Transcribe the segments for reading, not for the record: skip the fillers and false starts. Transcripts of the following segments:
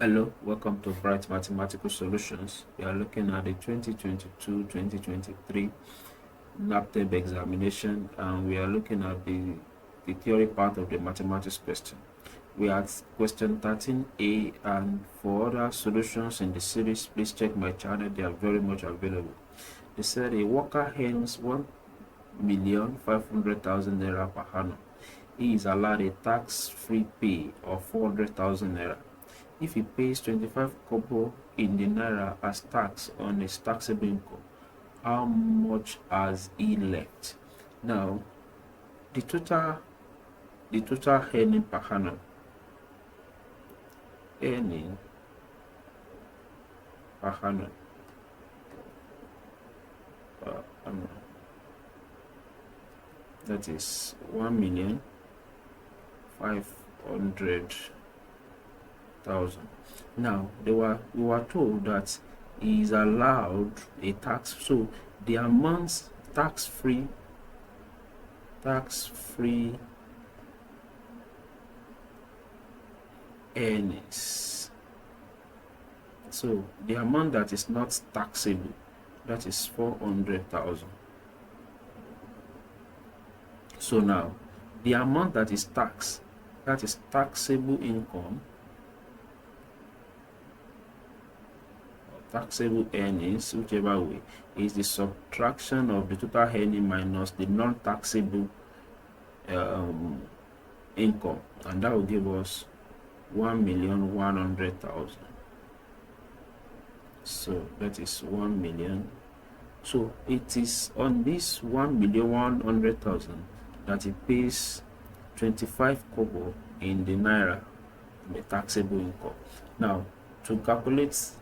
Hello, welcome to Bright Mathematical Solutions. We are looking at the 2022-2023 NABTEB examination, and we are looking at the theory part of the mathematics question. We are at question 13A, and for other solutions in the series, please check my channel. They are very much available. They said a worker earns 1,500,000 naira per annum. He is allowed a tax-free pay of 400,000 naira. If he pays 25 kobo in the naira as tax on his taxable income, how much has he left? Now, the total earning per annum, that is 1,500,000. Now we were told that he is allowed a tax, so the amount tax-free earnings. So the amount that is not taxable, that is 400,000. So now the amount that is taxed, that is taxable income, taxable earnings, whichever way, is the subtraction of the total earning minus the non-taxable income, and that will give us 1,100,000. So that is 1 million. So it is on this 1,100,000 that he pays 25 kobo in the naira, the taxable income. Now, to calculate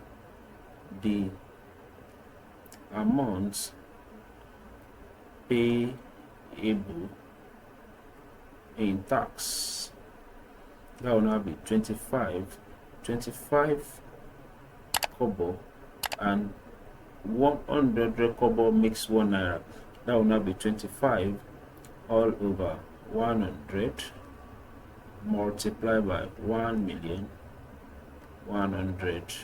the amount payable in tax, that will now be 25 kobo, and 100 kobo makes 1 naira. That will now be 25 all over 100 multiplied by 1,100,000.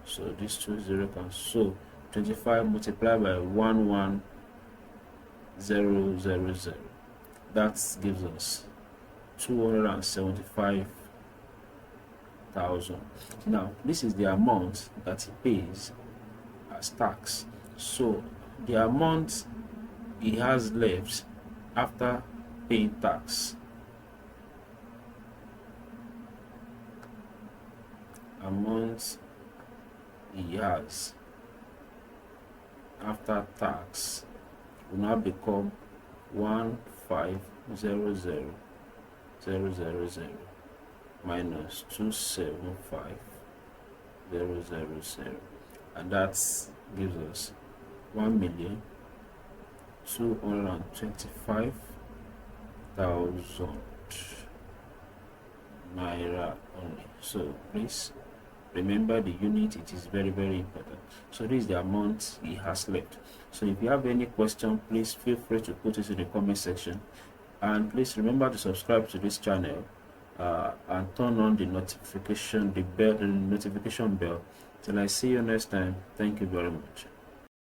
So this 20 can, so 25 multiplied by 1,1,000, that gives us 275,000. Now this is the amount that he pays as tax. So the amount he has left after paying tax, amount he has after tax will now become 1,500,000 minus 275,000, and that gives us 1,225,000 naira only. So please remember the unit, it is very, very important. So this is the amount he has left. So if you have any question, please feel free to put it in the comment section, and please remember to subscribe to this channel and turn on the notification bell till I see you next time. Thank you very much.